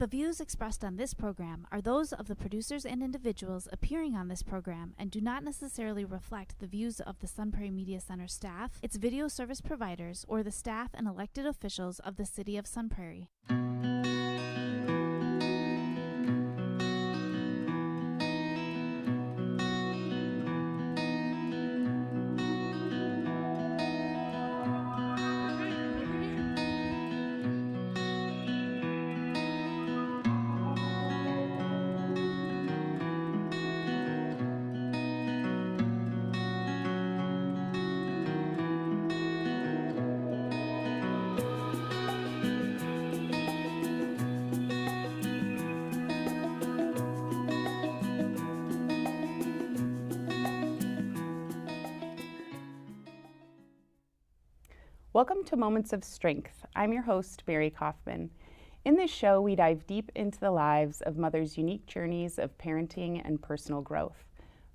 The views expressed on this program are those of the producers and individuals appearing on this program and do not necessarily reflect the views of the Sun Prairie Media Center staff, its video service providers, or the staff and elected officials of the City of Sun Prairie. Welcome to Moments of Strength. I'm your host, Mary Kaufman. In this show, we dive deep into the lives of mothers' unique journeys of parenting and personal growth.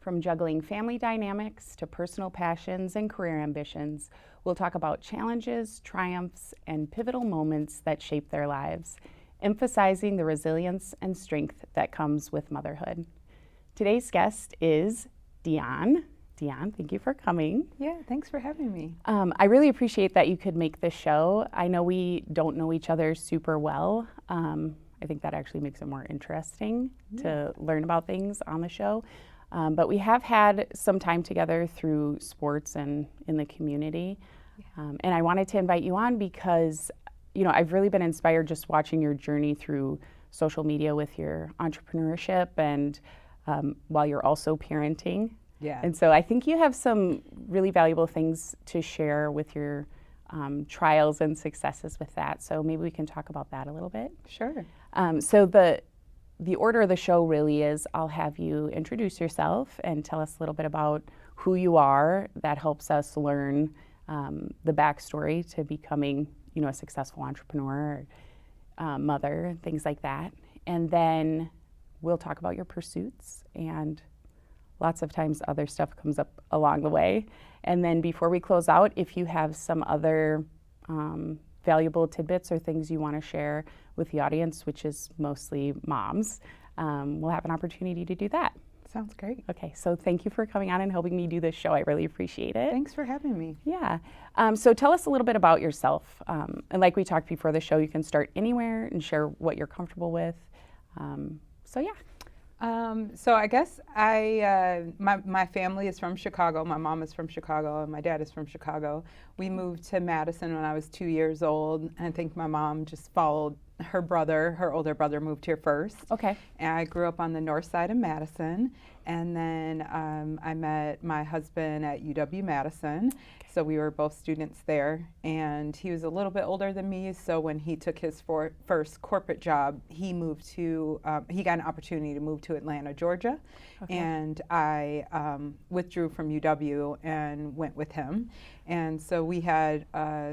From juggling family dynamics to personal passions and career ambitions, we'll talk about challenges, triumphs, and pivotal moments that shape their lives, emphasizing the resilience and strength that comes with motherhood. Today's guest is Dione. Dione, thank you for coming. Yeah, thanks for having me. I really appreciate that you could make this show. I know we don't know each other super well. I think that actually makes it more interesting to learn about things on the show. But we have had some time together through sports and in the community. And I wanted to invite you on because, I've really been inspired just watching your journey through social media with your entrepreneurship and while you're also parenting. Yeah. And so I think you have some really valuable things to share with your trials and successes with that. So maybe we can talk about that a little bit. Sure. So the order of the show really is I'll have you introduce yourself and tell us a little bit about who you are. That helps us learn the backstory to becoming, a successful entrepreneur, mother, things like that. And then we'll talk about your pursuits, and lots of times other stuff comes up along the way. And then before we close out, if you have some other valuable tidbits or things you want to share with the audience, which is mostly moms, we'll have an opportunity to do that. Sounds great. Okay, so thank you for coming on and helping me do this show. I really appreciate it. Thanks for having me. Yeah. So tell us a little bit about yourself. And like we talked before the show, you can start anywhere and share what you're comfortable with. So I guess my family is from Chicago. My mom is from Chicago and my dad is from Chicago. We moved to Madison when I was 2 years old. I think my mom just followed her brother. Her older brother moved here first. Okay. And I grew up on the north side of Madison. And then I met my husband at UW-Madison. So we were both students there. And he was a little bit older than me. So when he took his first corporate job, he got an opportunity to move to Atlanta, Georgia. Okay. And I withdrew from UW and went with him. And so we had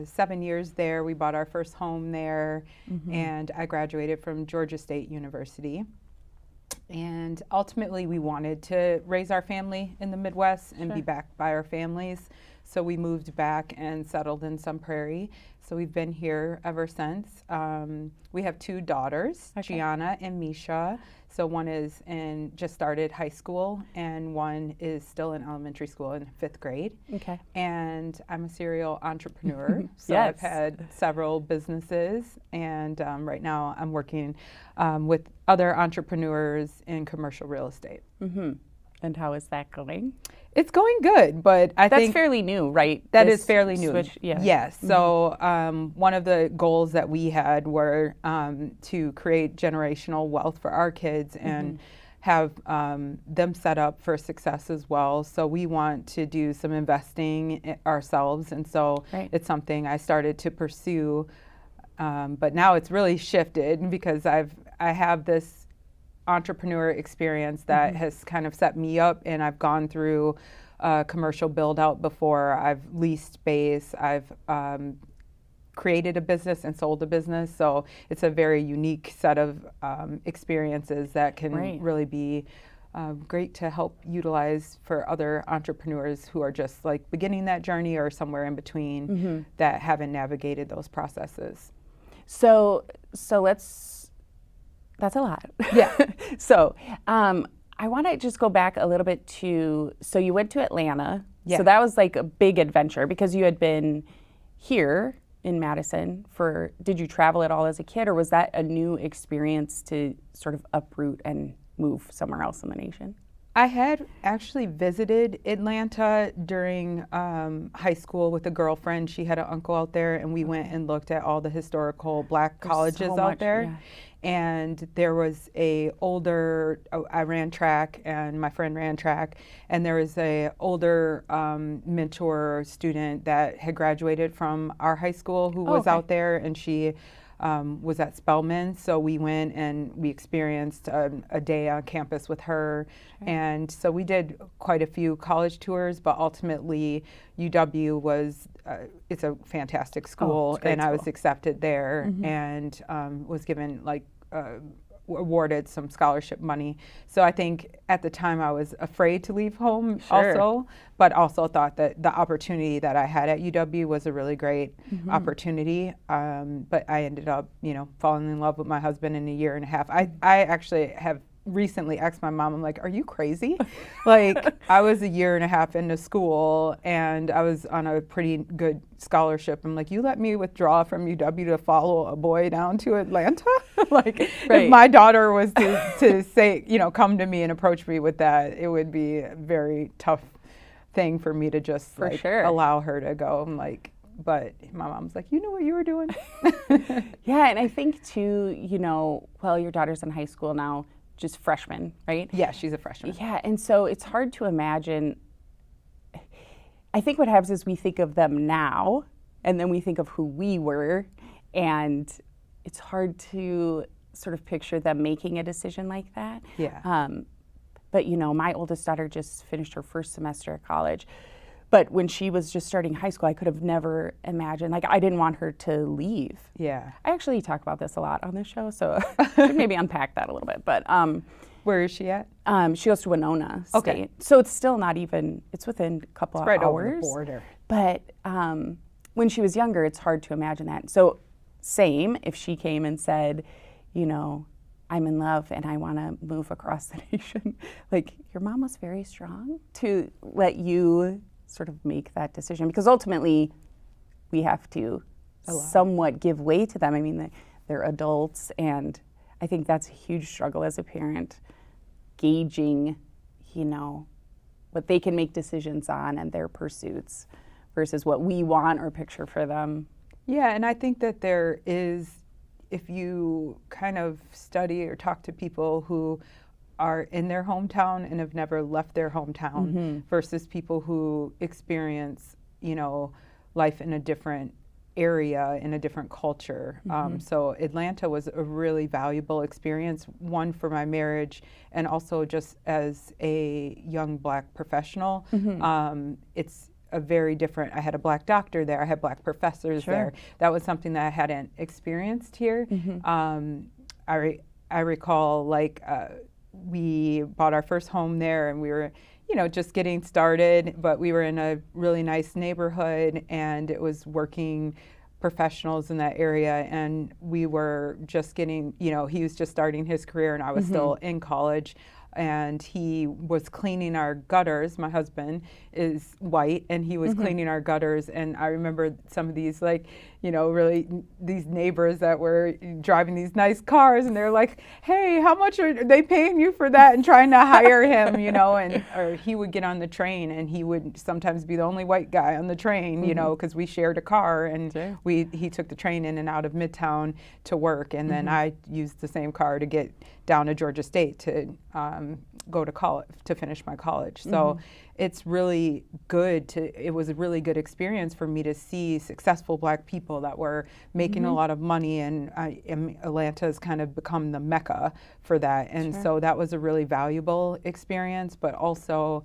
7 years there. We bought our first home there. Mm-hmm. And I graduated from Georgia State University. And ultimately, we wanted to raise our family in the Midwest and be backed by our families. So we moved back and settled in Sun Prairie. So we've been here ever since. We have two daughters, Gianna and Misha. So one is just started high school, and one is still in elementary school in 5th grade. Okay. And I'm a serial entrepreneur. So Yes. I've had several businesses, and right now I'm working with other entrepreneurs in commercial real estate. Mm-hmm. And how is that going? It's going good, but I think that's fairly new, right? That is fairly new. Switch, yeah. Yes. Mm-hmm. So one of the goals that we had were to create generational wealth for our kids and have them set up for success as well. So we want to do some investing ourselves, and so it's something I started to pursue. But now it's really shifted because I have this entrepreneur experience that has kind of set me up, and I've gone through commercial build out before. I've leased space, I've created a business and sold a business, so it's a very unique set of experiences that can really be great to help utilize for other entrepreneurs who are just like beginning that journey or somewhere in between that haven't navigated those processes. So let's That's a lot. Yeah. So I want to just go back a little bit to, so you went to Atlanta. Yeah. So that was like a big adventure because you had been here in Madison did you travel at all as a kid, or was that a new experience to sort of uproot and move somewhere else in the nation? I had actually visited Atlanta during high school with a girlfriend. She had an uncle out there, and we went and looked at all the historical Black colleges out there. Yeah. And there was I ran track, and my friend ran track, and there was a older mentor student that had graduated from our high school who was out there, and she was at Spelman. So we went and we experienced a day on campus with her. And so we did quite a few college tours, but ultimately UW was, it's a fantastic school, and I was accepted there and was given awarded some scholarship money. So I think at the time I was afraid to leave home also, but also thought that the opportunity that I had at UW was a really great opportunity. But I ended up, falling in love with my husband in a year and a half. I actually have recently asked my mom, I'm like, are you crazy? Like, I was a year and a half into school and I was on a pretty good scholarship. I'm like, you let me withdraw from UW to follow a boy down to Atlanta? If my daughter was to say, come to me and approach me with that, it would be a very tough thing for me to just allow her to go. I'm like, but my mom's like, you know what you were doing? Yeah, and I think too, your daughter's in high school now, just freshman, right? Yeah, she's a freshman. Yeah, and so it's hard to imagine. I think what happens is we think of them now, and then we think of who we were, and it's hard to sort of picture them making a decision like that. Yeah. But my oldest daughter just finished her first semester at college. But when she was just starting high school, I could have never imagined, I didn't want her to leave. Yeah. I actually talk about this a lot on this show, so I should maybe unpack that a little bit. But where is she at? She goes to Winona State. So it's still not even, it's within a couple of hours. Right over the border. But when she was younger, it's hard to imagine that. So same, if she came and said, I'm in love and I want to move across the nation, your mom was very strong to let you sort of make that decision, because ultimately we have to somewhat give way to them. I mean, they're adults, and I think that's a huge struggle as a parent, gauging, what they can make decisions on and their pursuits versus what we want or picture for them. Yeah, and I think that there is, if you kind of study or talk to people who are in their hometown and have never left their hometown versus people who experience, life in a different area, in a different culture. So Atlanta was a really valuable experience, one for my marriage and also just as a young Black professional. It's a very different, I had a Black doctor there, I had Black professors there. That was something that I hadn't experienced here. I recall we bought our first home there and we were, just getting started, but we were in a really nice neighborhood and it was working professionals in that area, and we were just getting, he was just starting his career and I was still in college. And he was cleaning our gutters. My husband is white, and he was cleaning our gutters. And I remember some of these, really these neighbors that were driving these nice cars, and they're like, "Hey, how much are they paying you for that?" And trying to hire him, or he would get on the train, and he would sometimes be the only white guy on the train, because we shared a car, and he took the train in and out of Midtown to work, and then I used the same car to get down to Georgia State to go to college, to finish my college. So it's really good it was a really good experience for me to see successful Black people that were making a lot of money, and Atlanta has kind of become the mecca for that. And so that was a really valuable experience, but also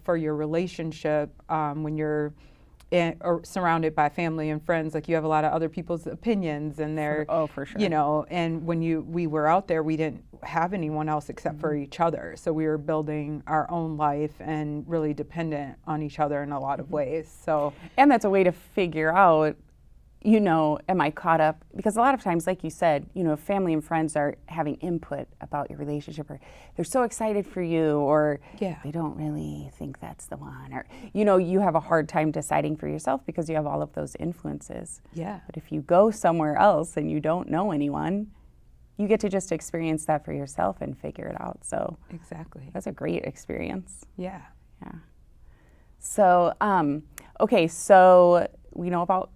for your relationship, when you're or surrounded by family and friends, you have a lot of other people's opinions, and they're, for sure. And when we were out there, we didn't have anyone else except for each other. So we were building our own life and really dependent on each other in a lot of ways. So, and that's a way to figure out am I caught up? Because a lot of times, like you said, if family and friends are having input about your relationship, or they're so excited for you, or they don't really think that's the one, or, you have a hard time deciding for yourself because you have all of those influences. Yeah. But if you go somewhere else and you don't know anyone, you get to just experience that for yourself and figure it out. So Exactly. that's a great experience. Yeah. Yeah. So, okay, so we know about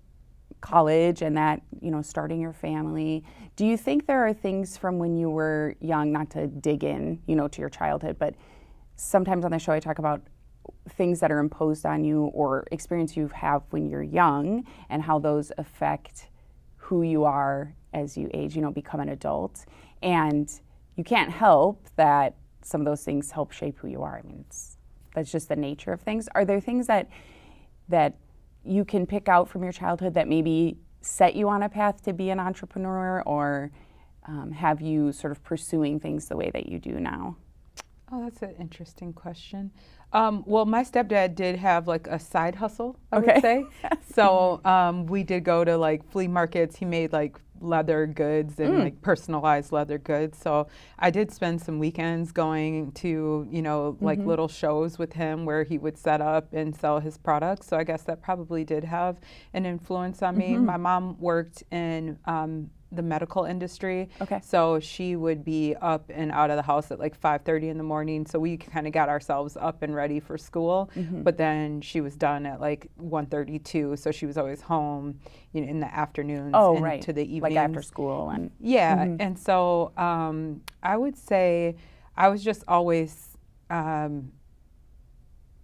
college and that, starting your family. Do you think there are things from when you were young, not to dig in, to your childhood, but sometimes on the show I talk about things that are imposed on you or experience you have when you're young and how those affect who you are as you age, become an adult. And you can't help that some of those things help shape who you are. I mean, that's just the nature of things. Are there things that you can pick out from your childhood that maybe set you on a path to be an entrepreneur, or have you sort of pursuing things the way that you do now? Oh, that's an interesting question. Well, my stepdad did have like a side hustle, I would say. So we did go to like flea markets. He made like leather goods and like personalized leather goods. So I did spend some weekends going to, like little shows with him where he would set up and sell his products. So I guess that probably did have an influence on me. My mom worked in the medical industry. So she would be up and out of the house at like 5:30 in the morning. So we kind of got ourselves up and ready for school. But then she was done at like 1:32. So she was always home, in the afternoons to the evenings. Like after school. And and so I would say I was just always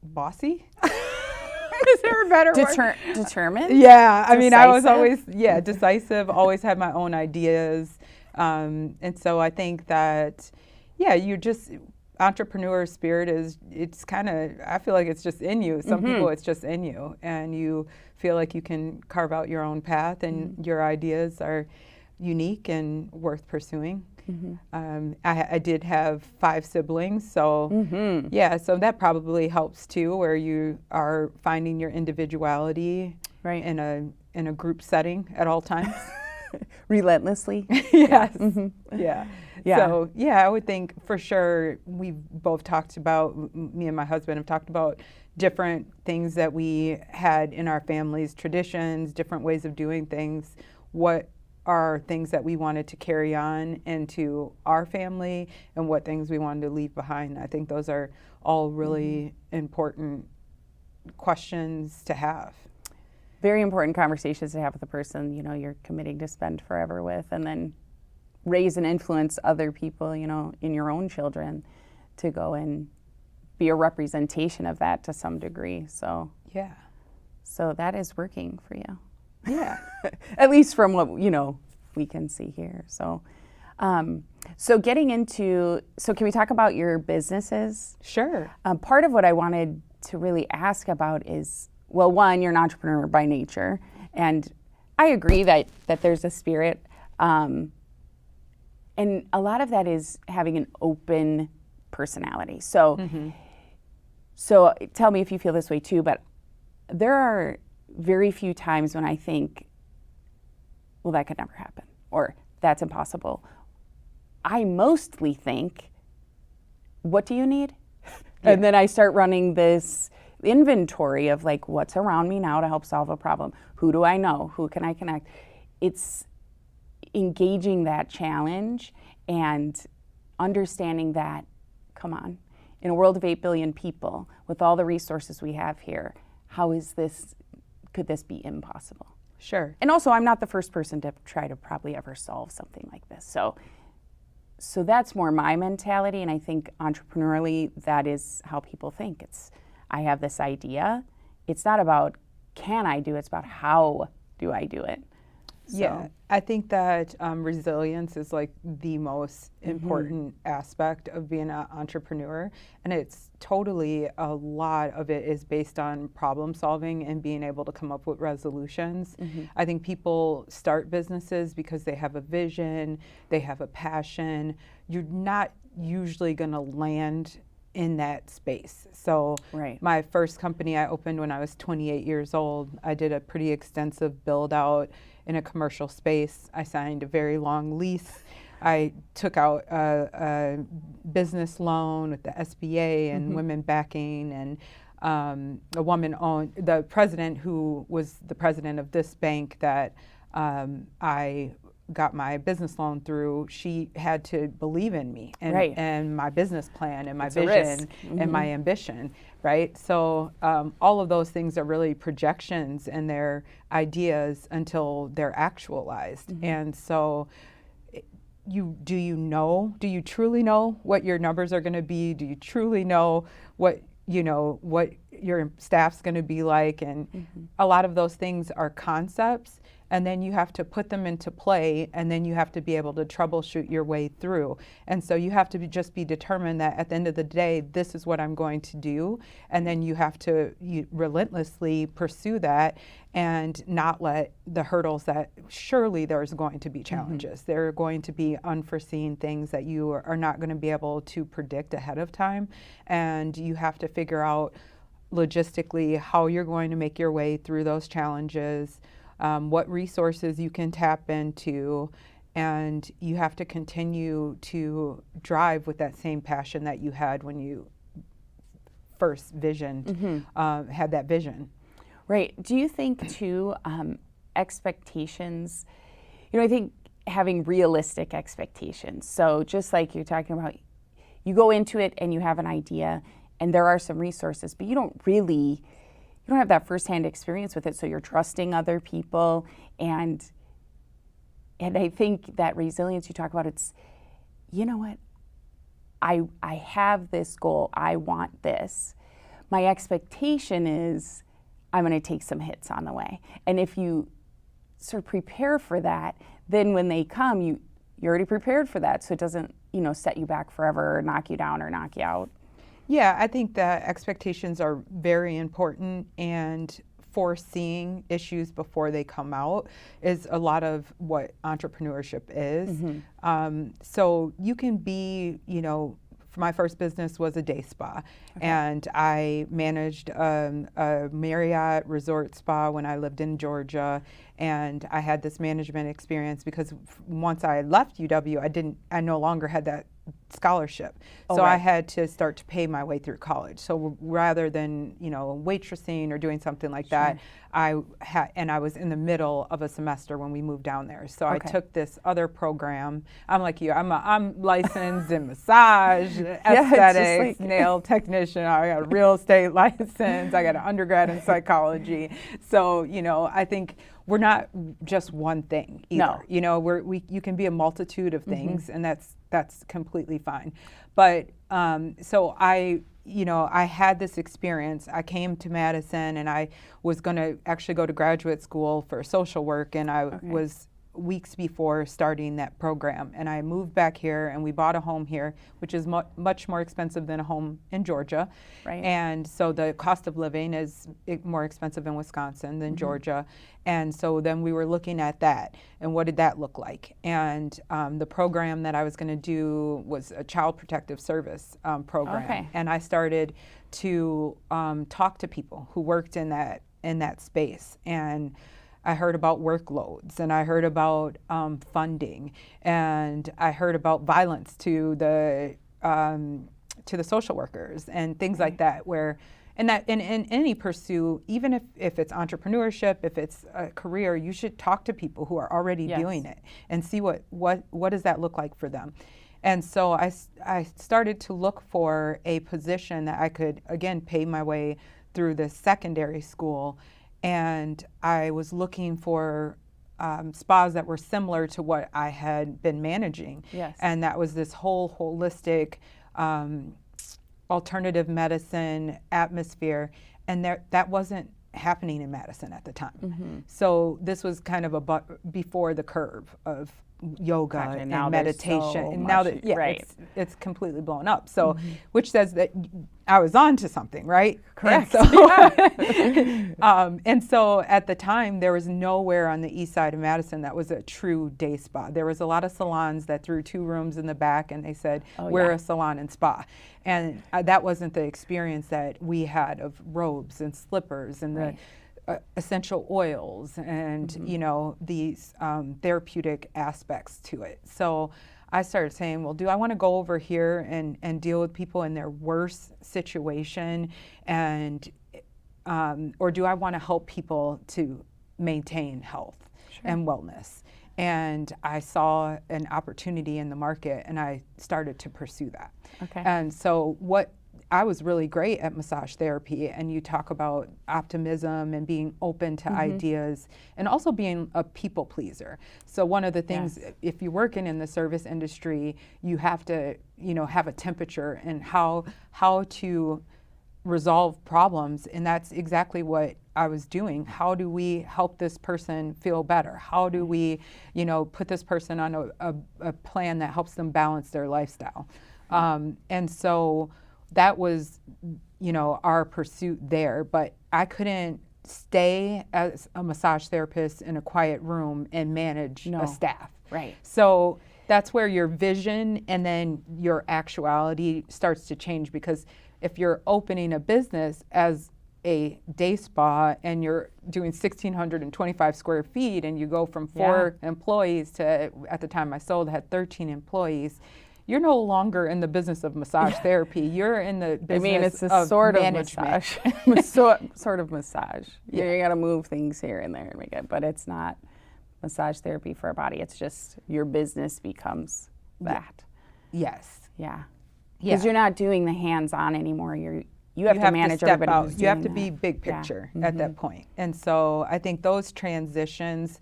bossy. Is there a better word? Determined? Yeah, I mean, I was always, decisive, always had my own ideas. And so I think that, you're just, entrepreneur spirit it's kind of, I feel like it's just in you. Some people, it's just in you. And you feel like you can carve out your own path and your ideas are unique and worth pursuing. I did have 5 siblings, so so that probably helps too, where you are finding your individuality in a group setting at all times. Relentlessly. Yes. So I would think for sure we've both talked about, me and my husband have talked about different things that we had in our family's traditions, different ways of doing things. What are things that we wanted to carry on into our family and what things we wanted to leave behind. I think those are all really important questions to have. Very important conversations to have with a person, you're committing to spend forever with, and then raise and influence other people, in your own children to go and be a representation of that to some degree. So that is working for you. Yeah. At least from what, we can see here. So, so getting into, can we talk about your businesses? Sure. Part of what I wanted to really ask about is, well, one, you're an entrepreneur by nature. And I agree that there's a spirit. And a lot of that is having an open personality. So, so tell me if you feel this way too, but there are very few times when I think, well, that could never happen, or that's impossible. I mostly think, what do you need? And then I start running this inventory of like, what's around me now to help solve a problem? Who do I know? Who can I connect? It's engaging that challenge and understanding that, come on, in a world of 8 billion people, with all the resources we have here, could this be impossible? Sure. And also, I'm not the first person to try to probably ever solve something like this. So that's more my mentality, and I think entrepreneurially, that is how people think. I have this idea. It's not about can I do it, it's about how do I do it. Yeah, I think that resilience is like the most important aspect of being an entrepreneur, and it's totally, a lot of it is based on problem solving and being able to come up with resolutions. I think people start businesses because they have a vision, they have a passion. You're not usually going to land in that space. So Right. my first company I opened when I was 28 years old, I did a pretty extensive build out in a commercial space. I signed a very long lease. I took out a business loan with the SBA and women backing, and a woman owned, the president who was the president of this bank that I got my business loan through, she had to believe in me and, Right. and my business plan and my It's a vision risk. and my ambition, right? So all of those things are really projections and they're ideas until they're actualized. And so do you truly know what your numbers are going to be? Do you truly know what your staff's going to be like? And a lot of those things are concepts, and then you have to put them into play, and then you have to be able to troubleshoot your way through. And so you have to just be determined that at the end of the day, this is what I'm going to do, and then you have to relentlessly pursue that and not let the hurdles that surely there's going to be challenges. There are going to be unforeseen things that you are not going to be able to predict ahead of time, and you have to figure out logistically how you're going to make your way through those challenges, what resources you can tap into, and you have to continue to drive with that same passion that you had when you first visioned, had that vision. Right. Do you think, too, expectations, I think having realistic expectations. So just like you're talking about, you go into it and you have an idea and there are some resources, but you don't have that firsthand experience with it, so you're trusting other people. And I think that resilience you talk about, it's, you know what, I have this goal, I want this. My expectation is I'm going to take some hits on the way. And if you sort of prepare for that, then when they come, you're already prepared for that, so it doesn't, set you back forever or knock you down or knock you out. Yeah, I think that expectations are very important, and foreseeing issues before they come out is a lot of what entrepreneurship is. So you can be, my first business was a day spa, and I managed a Marriott resort spa when I lived in Georgia, and I had this management experience because once I left UW, I no longer had that scholarship. So I had to start to pay my way through college. So rather than, waitressing or doing something like that, I was in the middle of a semester when we moved down there. So I took this other program. I'm like you, I'm licensed in massage, aesthetics, nail technician. I got a real estate license. I got an undergrad in psychology. So, I think we're not just one thing either. No. You can be a multitude of things, and that's completely fine. But so I had this experience. I came to Madison, and I was going to actually go to graduate school for social work, and I was weeks before starting that program. And I moved back here, and we bought a home here, which is much more expensive than a home in Georgia. Right. And so the cost of living is more expensive in Wisconsin than Georgia. And so then we were looking at that, and what did that look like? And the program that I was going to do was a child protective service program. And I started to talk to people who worked in that space, and I heard about workloads, and I heard about funding, and I heard about violence to the social workers and things like that. In any pursuit, even if it's entrepreneurship, if it's a career, you should talk to people who are already doing it and see what does that look like for them. And so I started to look for a position that I could, again, pay my way through the secondary school. And I was looking for spas that were similar to what I had been managing. And that was this whole holistic alternative medicine atmosphere. And that wasn't happening in Madison at the time. So this was kind of before the curve of yoga Gotcha. and Now there's meditation. so And now much- that, right. it's completely blown up. So, which says that I was on to something, right? Correct. And so at the time, there was nowhere on the east side of Madison that was a true day spa. There was a lot of salons that threw 2 rooms in the back and they said, we're a salon and spa. And that wasn't the experience that we had of robes and slippers and the essential oils and, you know, these therapeutic aspects to it. So I started saying, well, do I want to go over here and deal with people in their worst situation, and or do I want to help people to maintain health and wellness? And I saw an opportunity in the market, and I started to pursue that. Okay. And so I was really great at massage therapy, and you talk about optimism and being open to ideas and also being a people pleaser. So one of the things, if you're working in the service industry, you have to, you know, have a temperature and how to resolve problems, and that's exactly what I was doing. How do we help this person feel better? How do we, you know, put this person on a plan that helps them balance their lifestyle? And so that was, you know, our pursuit there. But I couldn't stay as a massage therapist in a quiet room and manage a staff. Right. So that's where your vision and then your actuality starts to change, because if you're opening a business as a day spa and you're doing 1,625 square feet and you go from 4 employees to, at the time I sold, I had 13 employees, you're no longer in the business of massage therapy. You're in the business I mean, it's a of sort of management. massage. sort of massage. You got to move things here and there and make it, but it's not massage therapy for a body. It's just your business becomes that. Yes. Yeah. Because you're not doing the hands-on anymore. You have to manage step everybody out. who's You have to doing be that. big picture at that point. And so I think those transitions,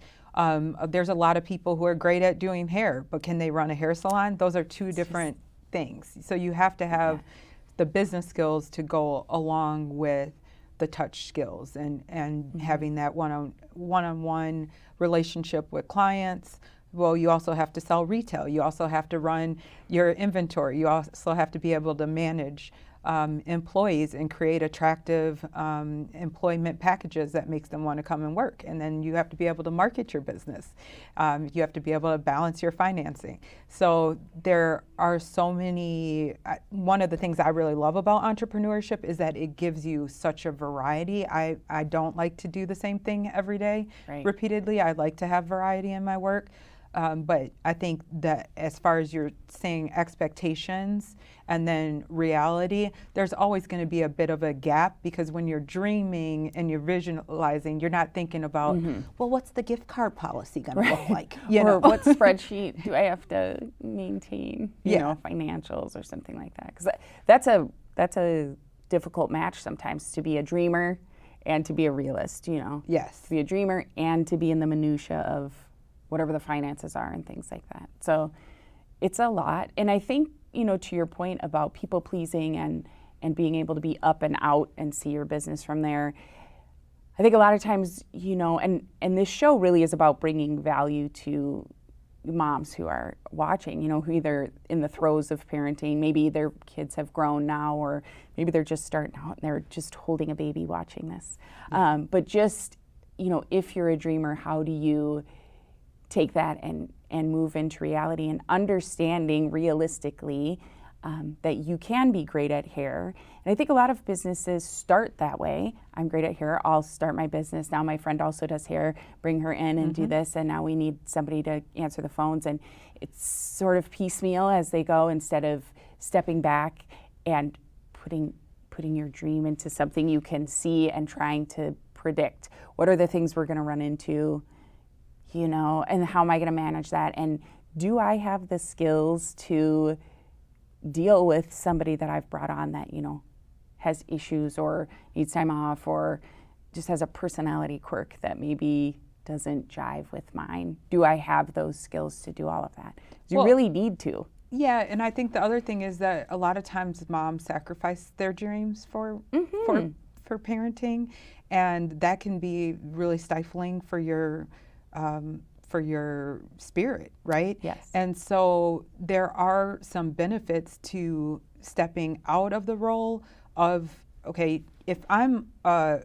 there's a lot of people who are great at doing hair, but can they run a hair salon? Those are 2 different things. So you have to have the business skills to go along with the touch skills and having that one-on-one relationship with clients. Well, you also have to sell retail. You also have to run your inventory. You also have to be able to manage employees and create attractive employment packages that makes them want to come and work. And then you have to be able to market your business. You have to be able to balance your financing. So there are so many, one of the things I really love about entrepreneurship is that it gives you such a variety. I don't like to do the same thing every day repeatedly. I like to have variety in my work. But I think that as far as you're saying expectations and then reality, there's always going to be a bit of a gap, because when you're dreaming and you're visualizing, you're not thinking about, well, what's the gift card policy going to look like? You know? What spreadsheet do I have to maintain, you know, financials or something like that? Because that's a difficult match sometimes, to be a dreamer and to be a realist, you know. Yes. To be a dreamer and to be in the minutia of whatever the finances are and things like that. So it's a lot. And I think, you know, to your point about people pleasing and being able to be up and out and see your business from there, I think a lot of times, you know, and this show really is about bringing value to moms who are watching, you know, who either in the throes of parenting, maybe their kids have grown now, or maybe they're just starting out and they're just holding a baby watching this. But just, you know, if you're a dreamer, how do you take that and move into reality, and understanding realistically that you can be great at hair. And I think a lot of businesses start that way. I'm great at hair, I'll start my business. Now my friend also does hair, bring her in and do this, and now we need somebody to answer the phones. And it's sort of piecemeal as they go, instead of stepping back and putting your dream into something you can see and trying to predict. What are the things we're gonna run into? You know, and how am I going to manage that? And do I have the skills to deal with somebody that I've brought on that, you know, has issues or needs time off or just has a personality quirk that maybe doesn't jive with mine? Do I have those skills to do all of that? You really need to. Yeah, and I think the other thing is that a lot of times moms sacrifice their dreams for parenting, and that can be really stifling for your for your spirit, right? Yes. And so there are some benefits to stepping out of the role of, okay, if I'm a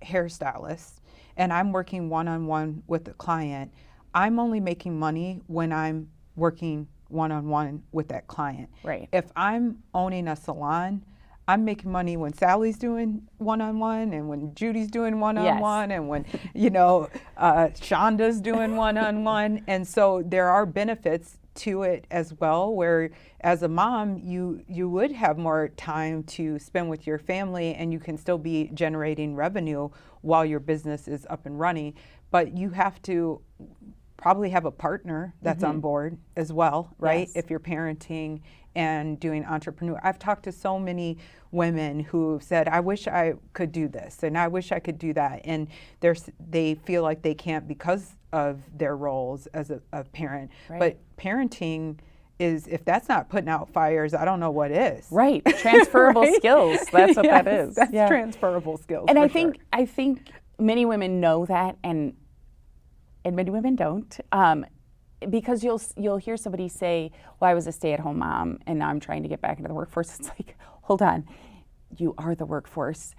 hairstylist and I'm working one-on-one with the client, I'm only making money when I'm working one-on-one with that client. Right. If I'm owning a salon, I'm making money when Sally's doing one-on-one and when Judy's doing one-on-one and when, Shonda's doing one-on-one. And so there are benefits to it as well, where as a mom, you would have more time to spend with your family and you can still be generating revenue while your business is up and running. But you have to probably have a partner that's on board as well, right? Yes. If you're parenting and doing entrepreneur. I've talked to so many women who said, I wish I could do this and I wish I could do that. And they feel like they can't because of their roles as a parent. Right. But parenting is, if that's not putting out fires, I don't know what is. Right. Transferable Right? skills. That's what that is. That's transferable skills. And for I think many women know that, and many women don't. Because you'll hear somebody say, well, I was a stay-at-home mom and now I'm trying to get back into the workforce. It's like, hold on, you are the workforce.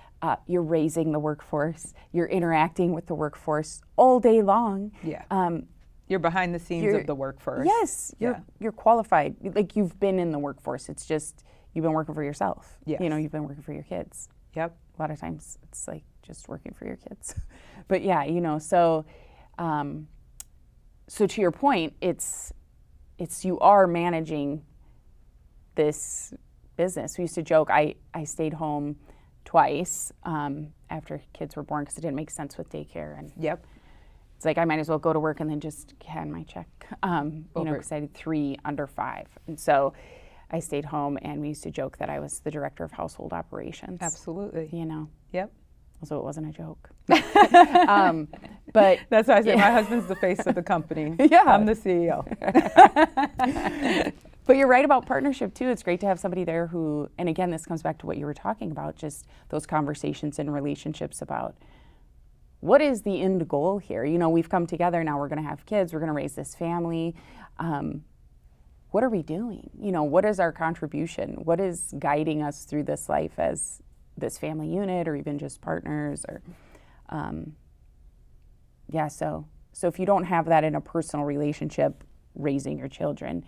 You're raising the workforce. You're interacting with the workforce all day long. Yeah. You're behind the scenes of the workforce. Yes, you're qualified. Like, you've been in the workforce. It's just you've been working for yourself. Yes. You've been working for your kids. Yep. A lot of times it's like just working for your kids. But yeah, so. So to your point, it's you are managing this business. We used to joke, I stayed home twice after kids were born because it didn't make sense with daycare. And it's like I might as well go to work and then just hand my check, because I did 3 under 5. And so I stayed home, and we used to joke that I was the director of household operations. Absolutely. Yep. So it wasn't a joke. But that's why I say my husband's the face of the company. I'm the CEO. But you're right about partnership too. It's great to have somebody there who, and again, this comes back to what you were talking about, just those conversations and relationships about what is the end goal here? We've come together, now we're going to have kids, we're going to raise this family. What are we doing? What is our contribution? What is guiding us through this life as this family unit, or even just partners, or so if you don't have that in a personal relationship raising your children,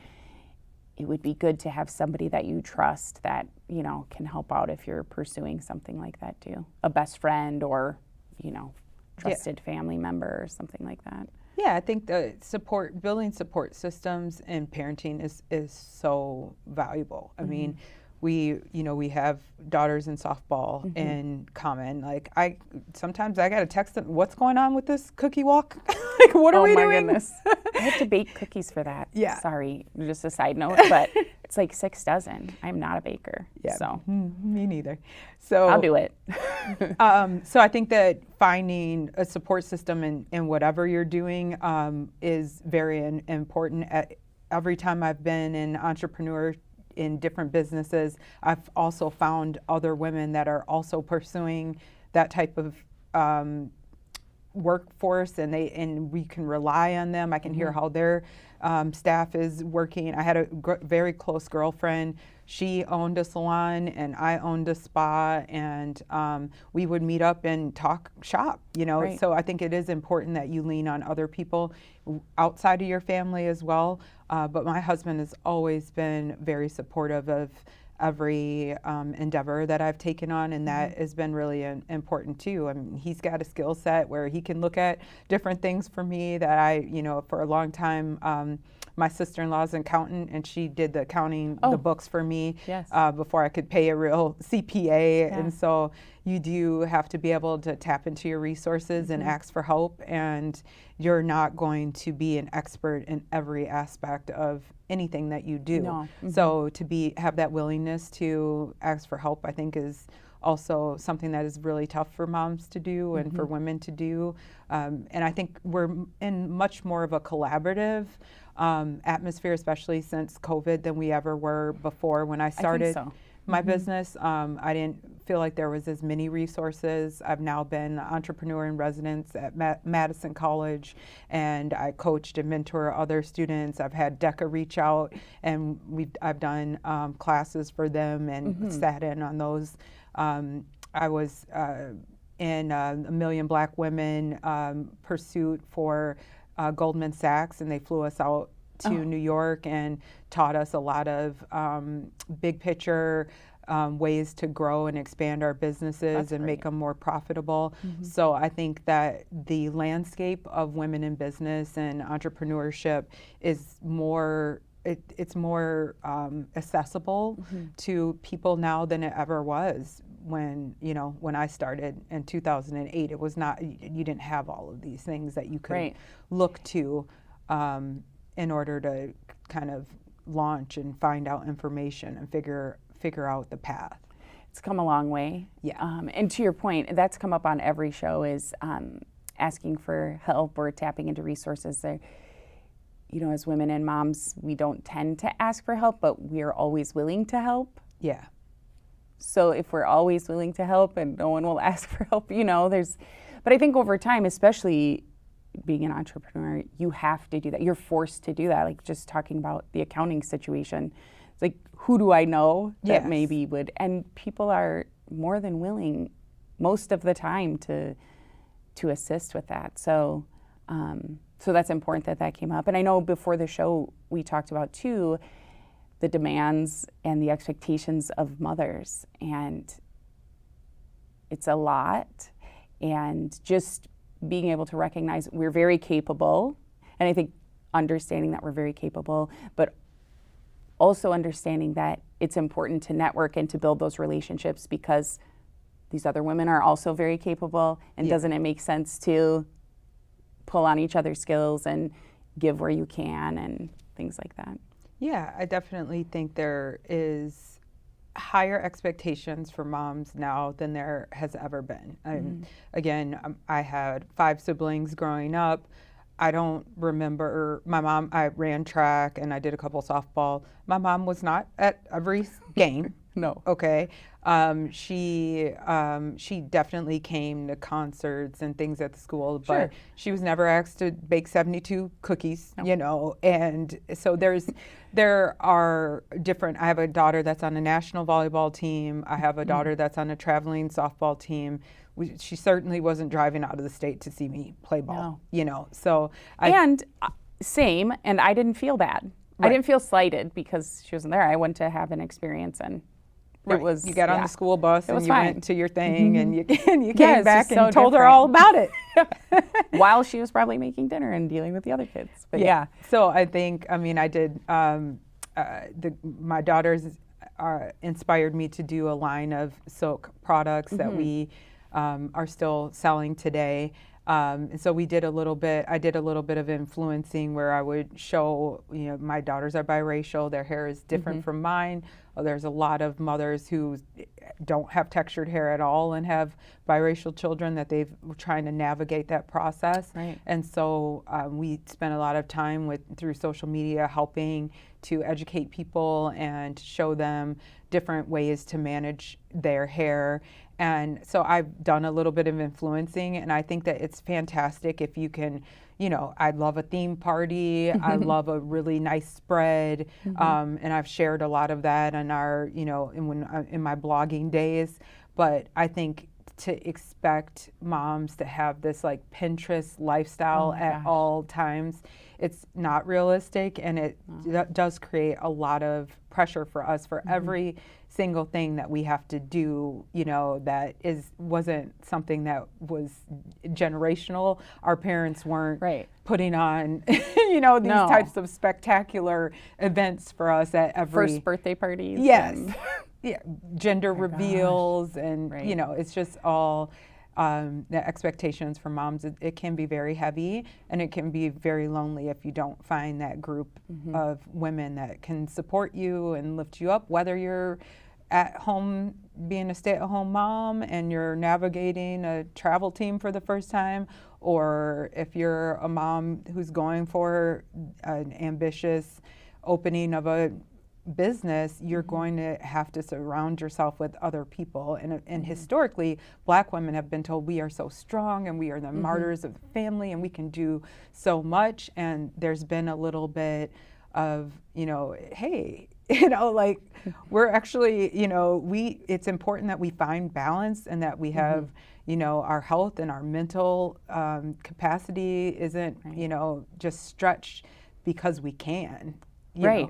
it would be good to have somebody that you trust that can help out if you're pursuing something like that too, a best friend or trusted family member or something like that. Yeah, I think the building support systems in parenting is so valuable. I mean, we have daughters in softball in common. Like, sometimes I got to text them, what's going on with this cookie walk? Like, what are we doing? Oh my goodness. I have to bake cookies for that. Yeah. Sorry, just a side note, but it's like 6 dozen. I'm not a baker. Yeah. So. Me neither. So I'll do it. So I think that finding a support system in whatever you're doing is very important. Every time I've been an entrepreneur in different businesses, I've also found other women that are also pursuing that type of workforce, and we can rely on them. I can hear how their staff is working. I had a very close girlfriend. She owned a salon and I owned a spa, and we would meet up and talk shop, Right. So I think it is important that you lean on other people outside of your family as well. But my husband has always been very supportive of every endeavor that I've taken on, and that has been really important too. I mean, he's got a skill set where he can look at different things for me that I, for a long time, my sister-in-law's an accountant, and she did the accounting, the books for me before I could pay a real CPA. And so you do have to be able to tap into your resources and ask for help, and you're not going to be an expert in every aspect of anything that you do. No. So to have that willingness to ask for help, I think, is also something that is really tough for moms to do and for women to do. And I think we're in much more of a collaborative atmosphere, especially since COVID, than we ever were before. When I started my business. I didn't feel like there was as many resources. I've now been an entrepreneur in residence at Madison College, and I coached and mentor other students. I've had DECA reach out, and I've done classes for them and sat in on those. I was in a Million Black Women pursuit for Goldman Sachs, and they flew us out to New York and taught us a lot of big picture ways to grow and expand our businesses and make them more profitable. So I think that the landscape of women in business and entrepreneurship is more, it's more accessible to people now than it ever was. When I started in 2008, it was not, you didn't have all of these things that you could look to in order to kind of launch and find out information and figure out the path. It's come a long way. Yeah. And to your point, that's come up on every show, is asking for help or tapping into resources. As women and moms, we don't tend to ask for help, but we're always willing to help. Yeah. So if we're always willing to help and no one will ask for help, but I think over time, especially being an entrepreneur, you have to do that. You're forced to do that. Like just talking about the accounting situation, it's like, who do I know that maybe would, and people are more than willing most of the time to assist with that. So that's important that came up. And I know before the show we talked about too, the demands and the expectations of mothers, and it's a lot. And just being able to recognize we're very capable, and I think understanding that we're very capable, but also understanding that it's important to network and to build those relationships because these other women are also very capable, and doesn't it make sense to pull on each other's skills and give where you can and things like that? Yeah, I definitely think there is higher expectations for moms now than there has ever been. Again, I had 5 siblings growing up. I don't remember my mom. I ran track and I did a couple softball. My mom was not at every game. No. Okay. She definitely came to concerts and things at the school, but she was never asked to bake 72 cookies, and so there are different, I have a daughter that's on a national volleyball team. I have a daughter that's on a traveling softball team. She certainly wasn't driving out of the state to see me play ball, so same, and I didn't feel bad. I didn't feel slighted because she wasn't there. I went to have an experience, and it was, you got on the school bus and you fine. Went to your thing, and you came back and so told her different. all about it. While she was probably making dinner and dealing with the other kids. But So I think, I did, my daughters inspired me to do a line of silk products that we are still selling today. And so I did a little bit of influencing where I would show, my daughters are biracial, their hair is different from mine. There's a lot of mothers who don't have textured hair at all and have biracial children that they've trying to navigate that process. Right. And so we spent a lot of time through social media helping to educate people and show them different ways to manage their hair. And so I've done a little bit of influencing, and I think that it's fantastic if you can, I love a theme party. I love a really nice spread. And I've shared a lot of that in our, in my blogging days. But I think to expect moms to have this like Pinterest lifestyle at all times, it's not realistic, and it does create a lot of pressure for us for every single thing that we have to do, that wasn't something that was generational. Our parents weren't putting on, these types of spectacular events for us at every first birthday parties. Yes. Gender reveals and, it's just all the expectations for moms. It can be very heavy, and it can be very lonely if you don't find that group of women that can support you and lift you up, whether you're at home being a stay-at-home mom and you're navigating a travel team for the first time, or if you're a mom who's going for an ambitious opening of a business, you're going to have to surround yourself with other people. And historically, Black women have been told we are so strong and we are the martyrs of the family and we can do so much. And there's been a little bit of, hey, like we're actually, it's important that we find balance and that we have, our health and our mental capacity isn't, just stretched because we can. Right.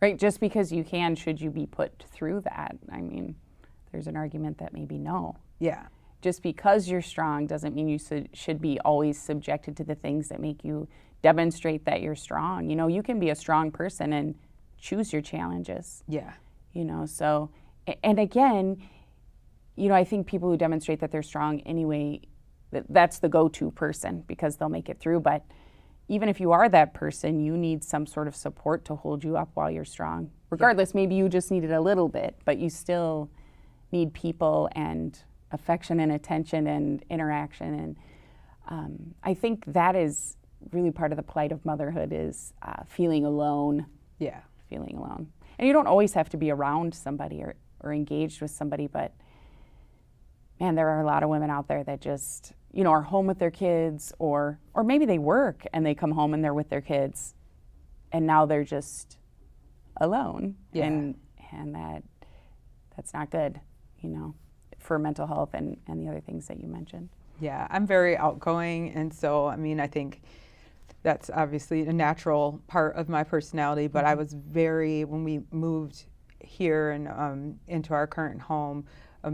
Right. Just because you can, should you be put through that? I mean, there's an argument that maybe no. Yeah. Just because you're strong doesn't mean you should be always subjected to the things that make you demonstrate that you're strong. You can be a strong person and choose your challenges. Yeah. So, and again, I think people who demonstrate that they're strong anyway, that's the go-to person because they'll make it through. But even if you are that person, you need some sort of support to hold you up while you're strong. Regardless, maybe you just need it a little bit, but you still need people and affection and attention and interaction. And I think that is really part of the plight of motherhood is feeling alone. Yeah. Feeling alone. And you don't always have to be around somebody or engaged with somebody, but man, there are a lot of women out there that just, are home with their kids or maybe they work and they come home and they're with their kids and now they're just alone. Yeah. And that's not good, for mental health and the other things that you mentioned. Yeah, I'm very outgoing, and so, I think that's obviously a natural part of my personality, but I was when we moved here and into our current home,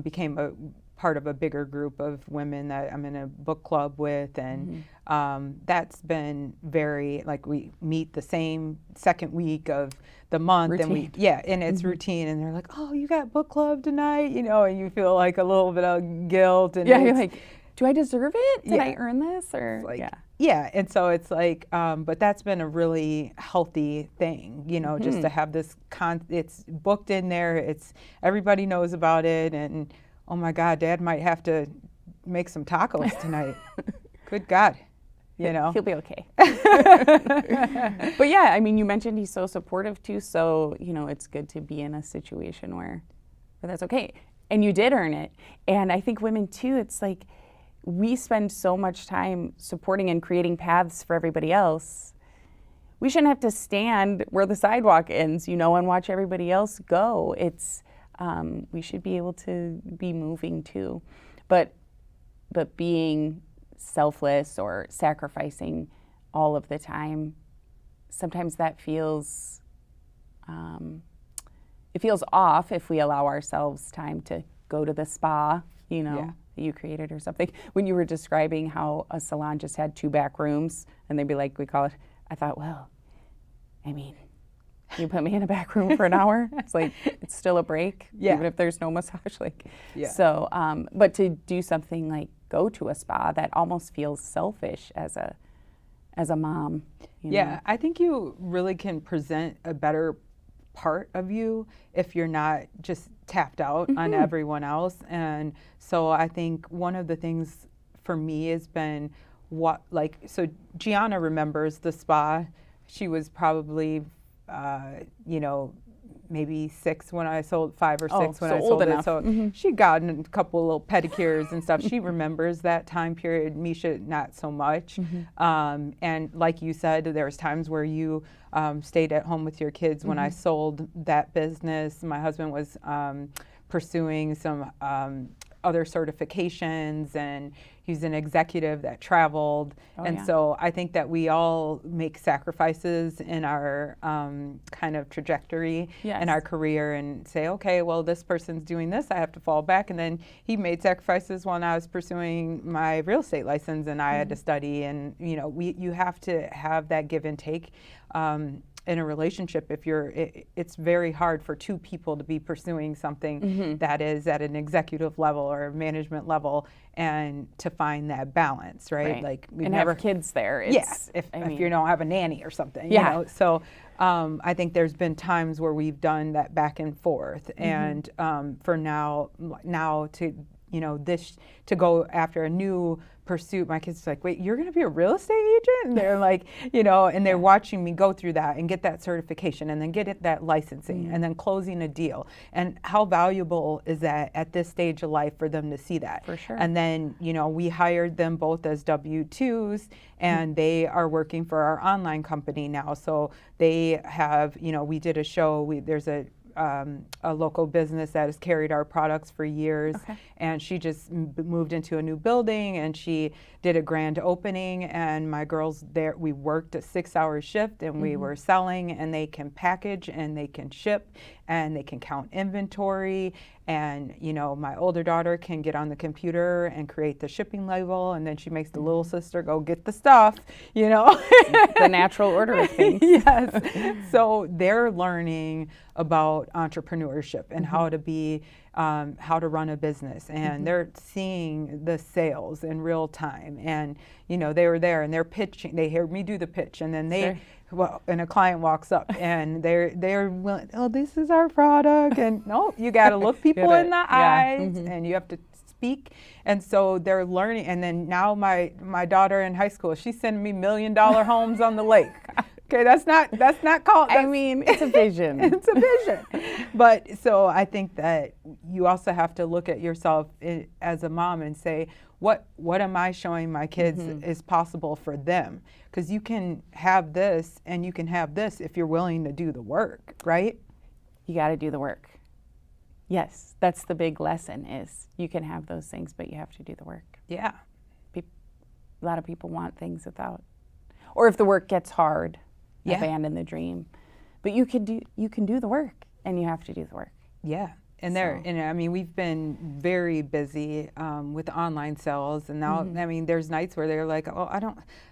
became a part of a bigger group of women that I'm in a book club with, and that's been very, like, we meet the same second week of the month, routine. and it's routine, and they're like, oh, you got book club tonight, and you feel like a little bit of guilt, and you're like, do I deserve it? Did Yeah. I earn this? Or and so it's like, but that's been a really healthy thing, just to have this it's booked in there, it's everybody knows about it, and oh my God, Dad might have to make some tacos tonight. Good God, He'll be okay. But yeah, you mentioned he's so supportive too, so, it's good to be in a situation where that's okay. And you did earn it. And I think women too, it's like, we spend so much time supporting and creating paths for everybody else. We shouldn't have to stand where the sidewalk ends, and watch everybody else go. It's we should be able to be moving too, but being selfless or sacrificing all of the time, sometimes that feels it feels off if we allow ourselves time to go to the spa, that you created or something. When you were describing how a salon just had 2 back rooms and they'd be like, we call it, I thought, well, you put me in a back room for an hour? It's like, it's still a break, even if there's no massage. So, but to do something like go to a spa, that almost feels selfish as a mom. Yeah, I think you really can present a better part of you if you're not just tapped out on everyone else. And so I think one of the things for me has been so Gianna remembers the spa. She was probably maybe 6 when I sold, 5 or 6 when I sold it. So she'd gotten a couple little pedicures and stuff. She remembers that time period. Misha, not so much. And like you said, there was times where you stayed at home with your kids. When I sold that business, my husband was pursuing some other certifications, and he's an executive that traveled. So I think that we all make sacrifices in our kind of trajectory in our career and say, okay, well, this person's doing this, I have to fall back. And then he made sacrifices when I was pursuing my real estate license and I had to study. And, you have to have that give and take. In a relationship, it's very hard for 2 people to be pursuing something that is at an executive level or management level, and to find that balance, right? Like we have kids there. If you don't have a nanny or something, So I think there's been times where we've done that back and forth, and for now to this to go after a new pursuit. My kids are like, wait, you're going to be a real estate agent? And they're like, and they're watching me go through that and get that certification and then get that licensing and then closing a deal. And how valuable is that at this stage of life for them to see that? For sure. And then, we hired them both as W-2s, and they are working for our online company now. So they have, we did a show. There's a local business that has carried our products for years, and she just moved into a new building, and she did a grand opening, and my girls there, we worked a 6-hour shift, and we were selling, and they can package and they can ship and they can count inventory, and my older daughter can get on the computer and create the shipping label, and then she makes the little sister go get the stuff, The natural order of things. Yes. So they're learning about entrepreneurship and how to be, how to run a business, and they're seeing the sales in real time. And they were there and they're pitching. They hear me do the pitch, and then and a client walks up and they're willing, oh, this is our product, and no, you got to look people in the eyes, and you have to speak. And so they're learning. And then now my daughter in high school, she's sending me $1 million homes on the lake. Okay, that's not called. I mean, it's a vision. It's a vision. But so I think that you also have to look at yourself as a mom and say, what am I showing my kids is possible for them? Because you can have this and you can have this if you're willing to do the work, right? You got to do the work. Yes, that's the big lesson is you can have those things, but you have to do the work. Yeah. A lot of people want things without, or if the work gets hard, abandon the dream. But you can do the work, and you have to do the work. Yeah. And I mean, we've been very busy with online sales, and now I mean, there's nights where they're like, oh,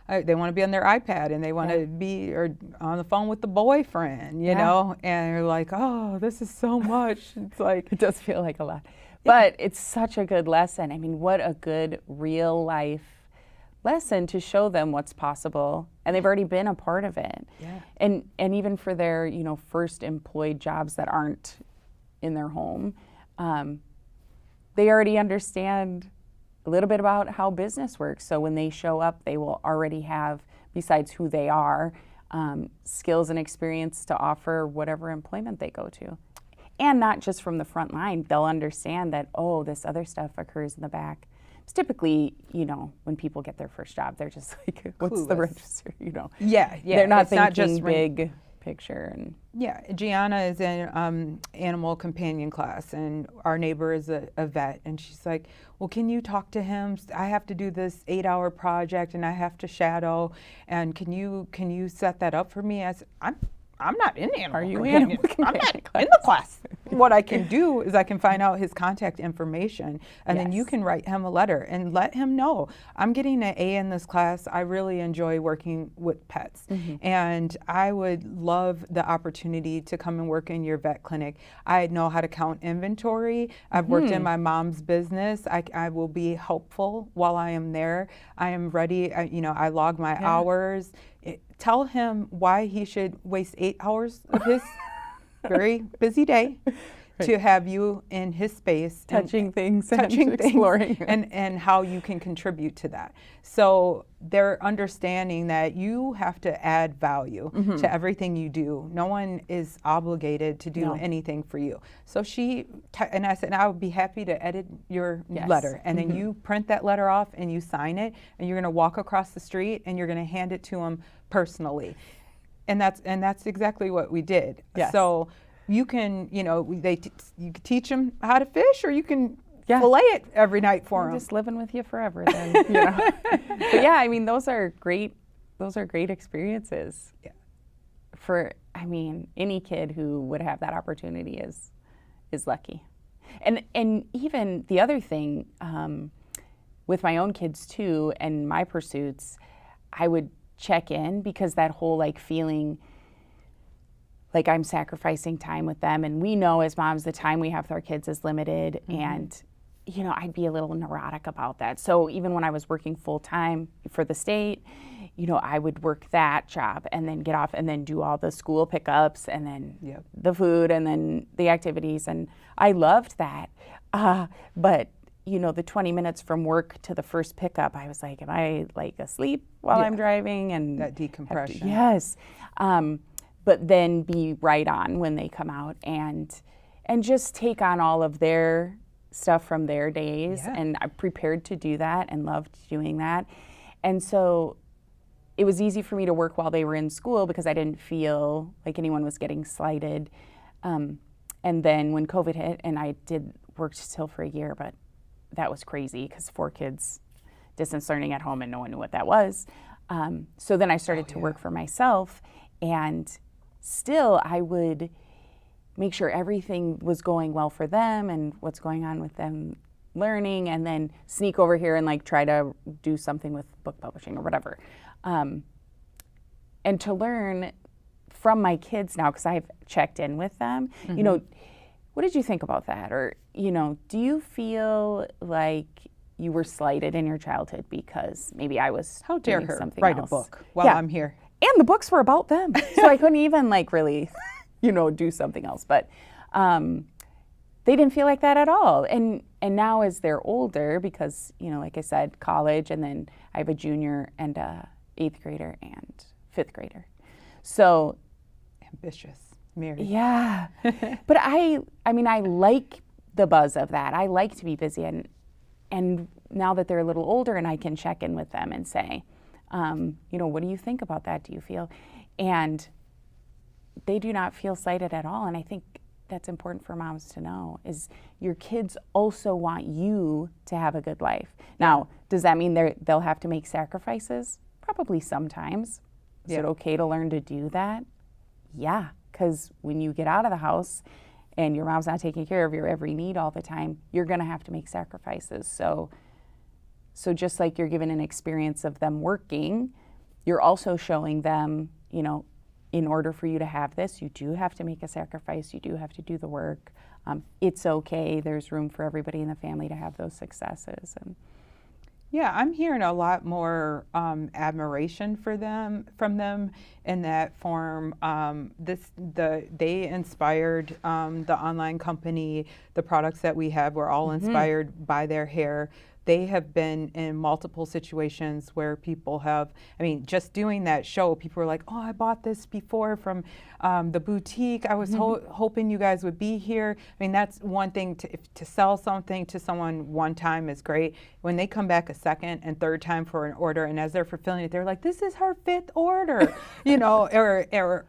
they want to be on their iPad and they want to be or on the phone with the boyfriend, you know, and you're like, oh, this is so much. It's like it does feel like a lot, but it's such a good lesson. I mean, what a good real life lesson to show them what's possible, and they've already been a part of it. Yeah. And even for their first employed jobs that aren't in their home, they already understand a little bit about how business works. So when they show up, they will already have, besides who they are, skills and experience to offer whatever employment they go to. And not just from the front line. They'll understand that, oh, this other stuff occurs in the back. It's typically, when people get their first job, they're just like, what's the register, Yeah. They're not it's thinking not just big picture. And yeah, Gianna is in animal companion class, and our neighbor is a vet, and she's like, well, can you talk to him? I have to do this 8-hour project, and I have to shadow, and can you set that up for me? I said, I'm not in animal companion. I'm not in the class. What I can do is I can find out his contact information, and then you can write him a letter and let him know, I'm getting an A in this class. I really enjoy working with pets, and I would love the opportunity to come and work in your vet clinic. I know how to count inventory. I've worked in my mom's business. I will be helpful while I am there. I am ready. I log my hours. Tell him why he should waste 8 hours of his very busy day to have you in his space, touching things, exploring, and how you can contribute to that. So they're understanding that you have to add value to everything you do. No one is obligated to do anything for you. So and I said, I would be happy to edit your letter, and then you print that letter off and you sign it, and you're going to walk across the street and you're going to hand it to him personally. And that's exactly what we did. Yes. So you can, you can teach them how to fish, or you can fillet it every night for them. Just living with you forever, then. But yeah, I mean, those are great experiences. Yeah. For any kid who would have that opportunity is lucky. And even the other thing with my own kids too, and my pursuits, I would check in, because that whole feeling like I'm sacrificing time with them, and we know as moms the time we have with our kids is limited, and I'd be a little neurotic about that. So even when I was working full time for the state, I would work that job and then get off and then do all the school pickups and then the food and then the activities, and I loved that. But the 20 minutes from work to the first pickup, I was like, am I like asleep while I'm driving? And that decompression. Yes. But then be right on when they come out and just take on all of their stuff from their days. Yeah. And I'm prepared to do that and loved doing that. And so it was easy for me to work while they were in school because I didn't feel like anyone was getting slighted. And then when COVID hit, and I worked still for a year, but that was crazy because 4 kids, distance learning at home, and no one knew what that was. So then I started to work for myself, and still I would make sure everything was going well for them and what's going on with them learning, and then sneak over here and like try to do something with book publishing or whatever. And to learn from my kids now, because I've checked in with them, what did you think about that? Or, do you feel like you were slighted in your childhood because maybe I was How dare doing her something write else? a book while I'm here? And the books were about them. So I couldn't even like really, do something else. But they didn't feel like that at all. And now as they're older, because, like I said, college, and then I have a junior and a 8th grader and 5th grader. So Ambitious, Mary. yeah. But I like the buzz of that. I like to be busy, and now that they're a little older and I can check in with them and say, what do you think about that? Do you feel? And they do not feel slighted at all. And I think that's important for moms to know, is your kids also want you to have a good life. Now, does that mean they'll have to make sacrifices? Probably sometimes. Is it okay to learn to do that? Yeah, because when you get out of the house and your mom's not taking care of your every need all the time, you're going to have to make sacrifices. So just like you're given an experience of them working, you're also showing them, in order for you to have this, you do have to make a sacrifice. You do have to do the work. It's okay. There's room for everybody in the family to have those successes. And yeah, I'm hearing a lot more admiration from them in that form. They inspired the online company. The products that we have were all inspired by their hair. They have been in multiple situations where people have, just doing that show, people were like, oh, I bought this before from the boutique. I was hoping you guys would be here. That's one thing, to sell something to someone one time is great. When they come back a second and third time for an order, and as they're fulfilling it, they're like, this is her 5th order,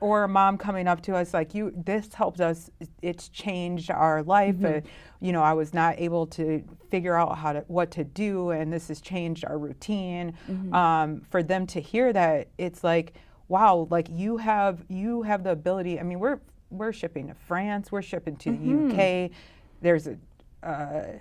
or a mom coming up to us like, this helped us, it's changed our life. I was not able to figure out what to do, and this has changed our routine. For them to hear that, it's like, wow, like you have the ability. We're shipping to France, we're shipping to the UK. There's a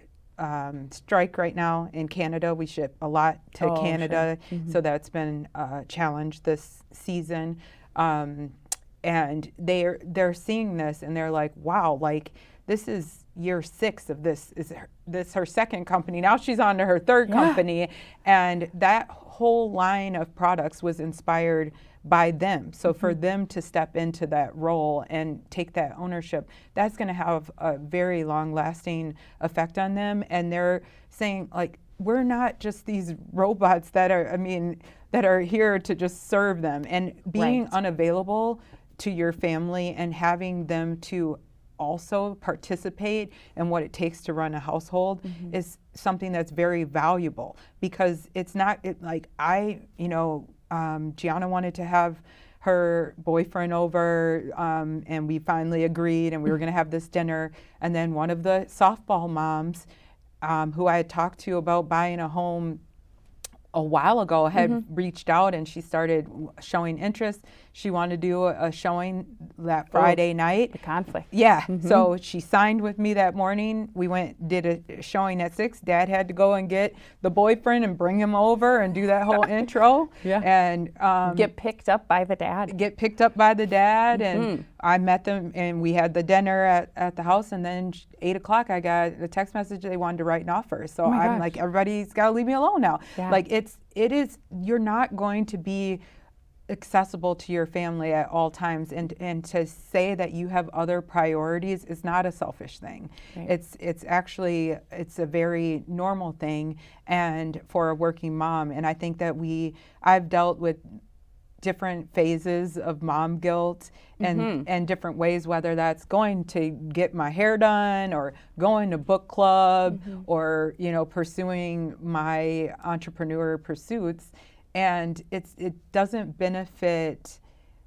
strike right now in Canada. We ship a lot to Canada, so that's been a challenge this season. And they're seeing this, and they're like, wow, like this is year 6 of this. Is this her 2nd company? Now she's on to her 3rd company, and that whole line of products was inspired by them. So for them to step into that role and take that ownership, that's going to have a very long-lasting effect on them. And they're saying, like, we're not just these robots that are here to just serve them. And being unavailable to your family and having them to also participate in what it takes to run a household is something that's very valuable, because it's not Gianna wanted to have her boyfriend over, and we finally agreed, and we were going to have this dinner. And then one of the softball moms, who I had talked to about buying a home a while ago, had reached out, and she started showing interest. She wanted to do a showing that Friday night. The conflict. Yeah. So she signed with me that morning. We did a showing at 6. Dad had to go and get the boyfriend and bring him over and do that whole intro. And get picked up by the dad. And I met them, and we had the dinner at the house. And then 8 o'clock, I got a text message they wanted to write an offer. So I'm like, everybody's got to leave me alone now. Like it is, you're not going to be accessible to your family at all times, and to say that you have other priorities is not a selfish thing. Right. It's actually, it's a very normal thing, and for a working mom. And I think that I've dealt with different phases of mom guilt and different ways, whether that's going to get my hair done or going to book club or, you know, pursuing my entrepreneur pursuits. And it doesn't benefit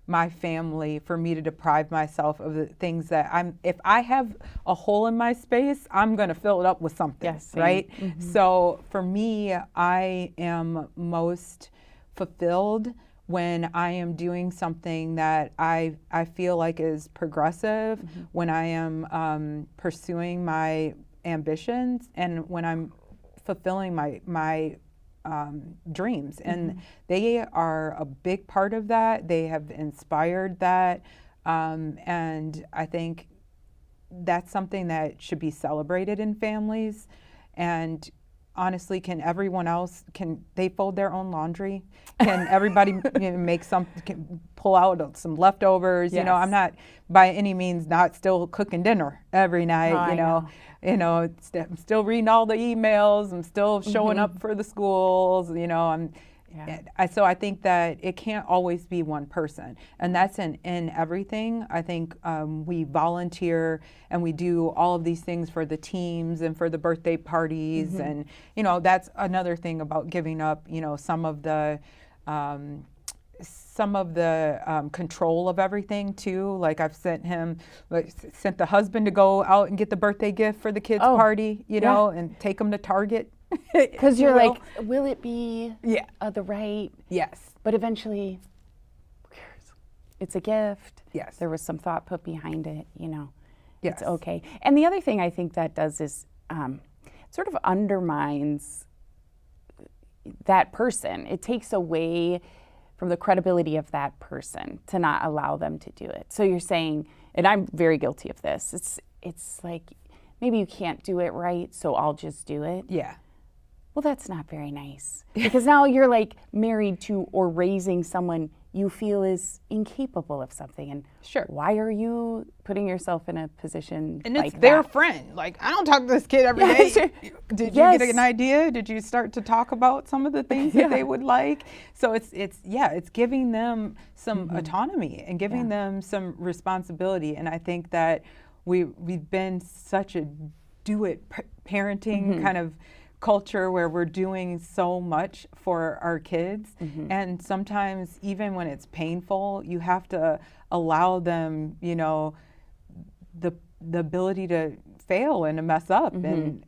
my family for me to deprive myself of the things that if I have a hole in my space, I'm going to fill it up with something, Yes, right? So for me, I am most fulfilled when I am doing something that I feel like is progressive, when I am pursuing my ambitions, and when I'm fulfilling my dreams. And they are a big part of that. They have inspired that. And I think that's something that should be celebrated in families. And honestly, can they fold their own laundry? Can everybody make can pull out some leftovers? Yes. You know, I'm not by any means not still cooking dinner every night, I'm still reading all the emails, I'm still showing up for the schools, so I think that it can't always be one person, and that's in everything. I think we volunteer and we do all of these things for the teams and for the birthday parties, and that's another thing about giving up, some of the control of everything too. Like I've sent the husband to go out and get the birthday gift for the kids' party, and take them to Target. Because you're like, will it be the right? Yes. But eventually, who cares? It's a gift. Yes. There was some thought put behind it, Yes. It's okay. And the other thing I think that does is sort of undermines that person. It takes away from the credibility of that person to not allow them to do it. So you're saying, and I'm very guilty of this, it's like, maybe you can't do it right, so I'll just do it. Yeah. Well, that's not very nice, because now you're like married to or raising someone you feel is incapable of something. And sure, why are you putting yourself in a position and like it's their that? Friend. Like, I don't talk to this kid every day. Sure. Did you get an idea? Did you start to talk about some of the things that they would like? So it's giving them some autonomy and giving them some responsibility. And I think that we've been such a do-it parenting kind of culture where we're doing so much for our kids, and sometimes even when it's painful, you have to allow them, the ability to fail and to mess up, and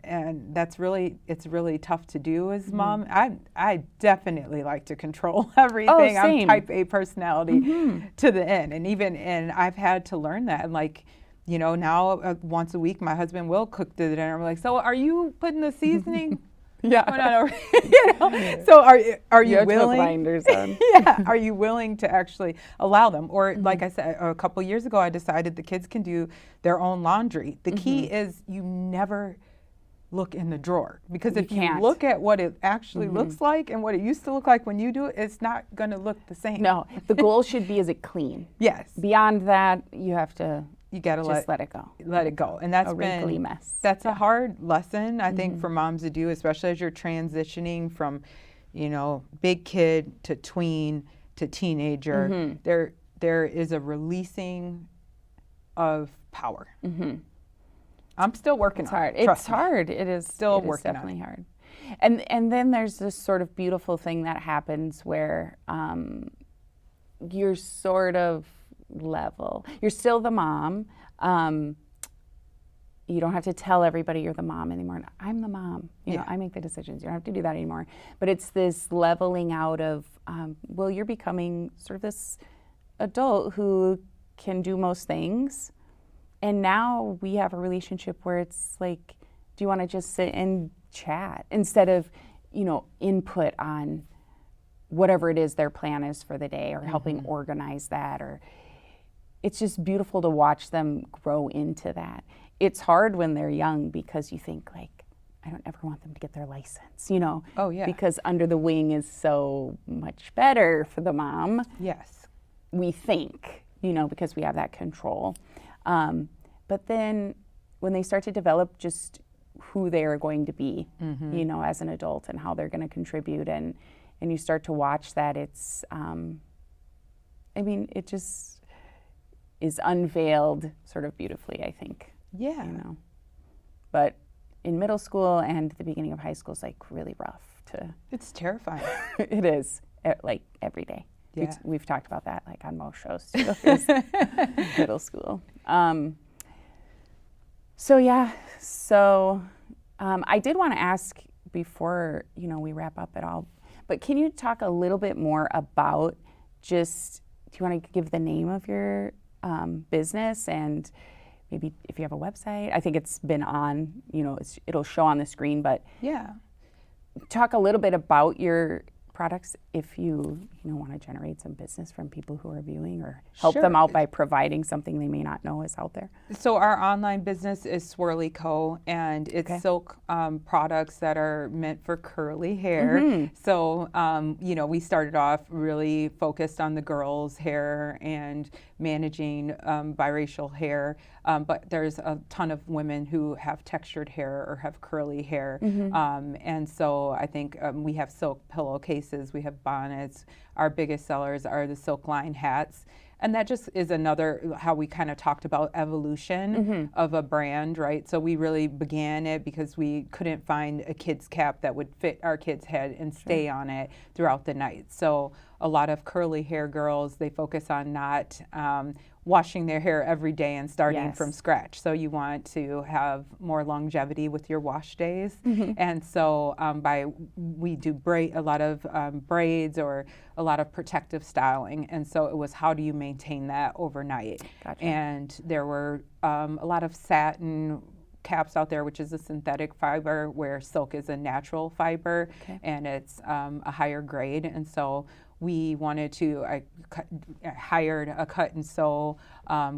it's really tough to do as mom. I definitely like to control everything. I'm type A personality to the end, and I've had to learn that. And like, now once a week, my husband will cook the dinner. I'm like, so are you putting the seasoning? So are you willing? Blinders on. Are you willing to actually allow them? Or like I said, a couple years ago, I decided the kids can do their own laundry. The key is you never look in the drawer, because if you look at what it actually looks like and what it used to look like when you do it, it's not going to look the same. No, the goal should be, is it clean? Yes. Beyond that, you have to. You got to let it go. Let it go. And that's a wrinkly mess. That's a hard lesson, I think, for moms to do, especially as you're transitioning from, big kid to tween to teenager. There is a releasing of power. I'm still working on it. It's hard. It is still working on it. Definitely hard. And then there's this sort of beautiful thing that happens where you're sort of level. You're still the mom. You don't have to tell everybody you're the mom anymore. I'm the mom. You know, I make the decisions. You don't have to do that anymore. But it's this leveling out of, you're becoming sort of this adult who can do most things. And now we have a relationship where it's like, do you want to just sit and chat instead of, input on whatever it is their plan is for the day, or helping organize that, or it's just beautiful to watch them grow into that. It's hard when they're young because you think like, I don't ever want them to get their license, you know. Oh, yeah. Because under the wing is so much better for the mom. Yes. We think, you know, because we have that control. But then when they start to develop just who they are going to be, you know, as an adult and how they're going to contribute, and you start to watch that, it's, I mean, it just is unveiled sort of beautifully, I think. Yeah. You know, but in middle school and the beginning of high school is like really rough to. It's terrifying. It is, like every day. Yeah. We've talked about that like on most shows too. Middle school. So I did want to ask before, you know, we wrap up at all, but can you talk a little bit more about just, do you want to give the name of your business, and maybe if you have a website? I think it's been on, you know, it'll show on the screen, but Yeah. talk a little bit about your products if you know, want to generate some business from people who are viewing, or help them Sure. out by providing something they may not know is out there. So our online business is Swirly Co, and it's Okay. silk products that are meant for curly hair. So, you know, we started off really focused on the girls' hair and managing biracial hair, but there's a ton of women who have textured hair or have curly hair. And so I think we have silk pillowcases, we have bonnets. Our biggest sellers are the silk line hats. And that just is another, how we kind of talked about evolution of a brand, right? So we really began it because we couldn't find a kid's cap that would fit our kid's head and stay on it throughout the night. So a lot of curly hair girls, they focus on not washing their hair every day and starting from scratch. So you want to have more longevity with your wash days. And so we do a lot of braids or a lot of protective styling. And so it was, how do you maintain that overnight? Gotcha. And there were a lot of satin caps out there, which is a synthetic fiber, where silk is a natural fiber, and it's a higher grade. And so we wanted to, I hired a cut and sew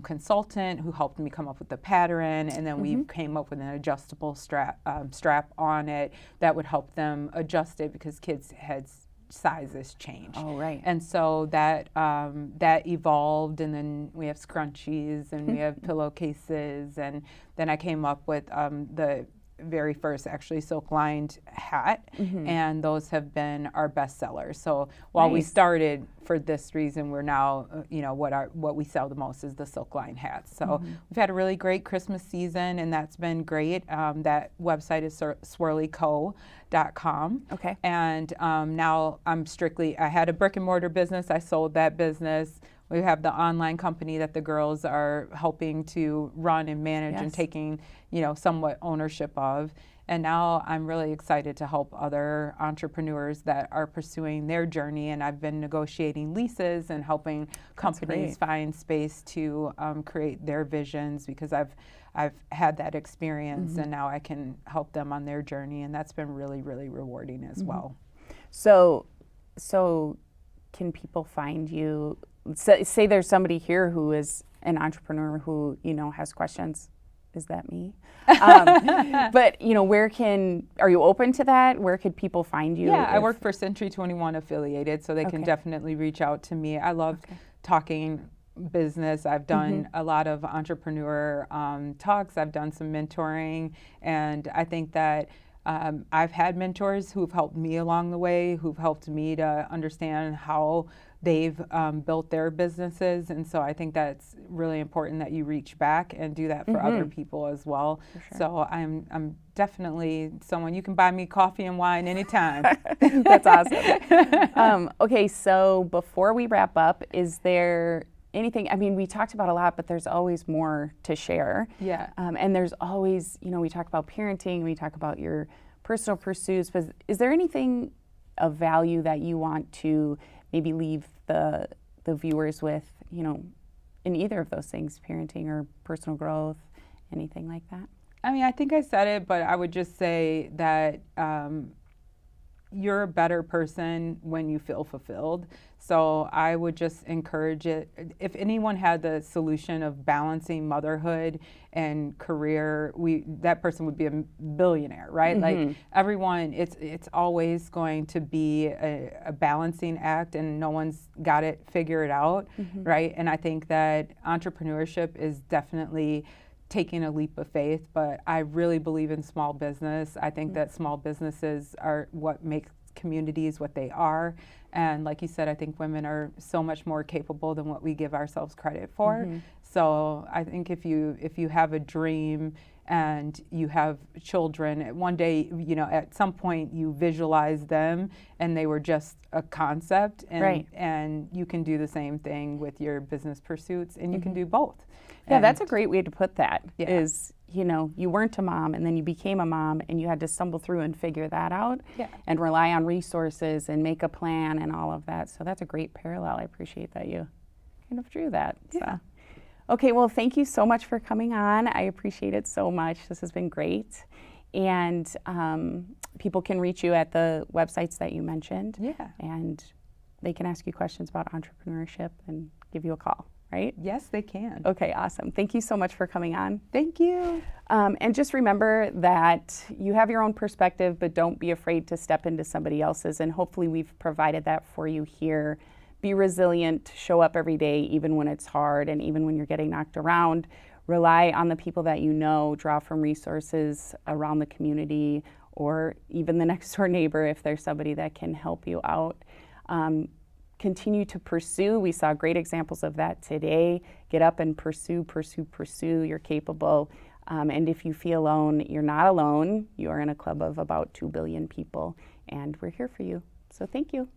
consultant who helped me come up with the pattern, and then we came up with an adjustable strap on it that would help them adjust it, because kids' heads sizes change. Oh, right. And so that that evolved, and then we have scrunchies and we have pillowcases, and then I came up with the very first actually silk lined hat, and those have been our best sellers. So while we started for this reason, we're now you know, what we sell the most is the silk lined hats. So we've had a really great Christmas season, and that's been great. That website is swirlyco.com. Okay. And now I had a brick and mortar business. I sold that business. We have the online company that the girls are helping to run and manage and taking, you know, somewhat ownership of. And now I'm really excited to help other entrepreneurs that are pursuing their journey. And I've been negotiating leases and helping companies find space to create their visions, because I've had that experience, and now I can help them on their journey. And that's been really, really rewarding as well. So can people find you? Say there's somebody here who is an entrepreneur who, you know, has questions. Is that me? But, you know, are you open to that? Where could people find you? Yeah, I work for Century 21 affiliated, so they can definitely reach out to me. I love talking business. I've done a lot of entrepreneur talks. I've done some mentoring, and I think that I've had mentors who've helped me along the way, who've helped me to understand how they've built their businesses. And so I think that's really important that you reach back and do that for other people as well. So I'm definitely someone, you can buy me coffee and wine anytime. That's awesome. Okay, so before we wrap up, is there anything, I mean, we talked about a lot, but there's always more to share. Yeah. And there's always, you know, we talk about parenting, we talk about your personal pursuits, but is there anything of value that you want to maybe leave the viewers with, you know, in either of those things, parenting or personal growth, anything like that? I mean, I think I said it, but I would just say that you're a better person when you feel fulfilled. So I would just encourage it. If anyone had the solution of balancing motherhood and career, that person would be a billionaire, right? Like everyone, it's always going to be a balancing act, and no one's got it figured out, right? And I think that entrepreneurship is definitely taking a leap of faith, but I really believe in small business. I think that small businesses are what make communities what they are. And like you said, I think women are so much more capable than what we give ourselves credit for. So I think if you have a dream and you have children, one day, at some point you visualize them and they were just a concept, and and you can do the same thing with your business pursuits, and you can do both. Yeah, that's a great way to put that, is, you weren't a mom and then you became a mom and you had to stumble through and figure that out and rely on resources and make a plan and all of that. So that's a great parallel. I appreciate that you kind of drew that. Yeah. So. Okay, well, thank you so much for coming on. I appreciate it so much. This has been great. And people can reach you at the websites that you mentioned. Yeah. And they can ask you questions about entrepreneurship and give you a call, right? Yes, they can. Okay, awesome. Thank you so much for coming on. Thank you. And just remember that you have your own perspective, but don't be afraid to step into somebody else's. And hopefully we've provided that for you here. Be resilient, show up every day, even when it's hard and even when you're getting knocked around. Rely on the people that you know, draw from resources around the community or even the next door neighbor if there's somebody that can help you out. Continue to pursue. We saw great examples of that today. Get up and pursue. You're capable. And if you feel alone, you're not alone. You are in a club of about 2 billion people, and we're here for you. So thank you.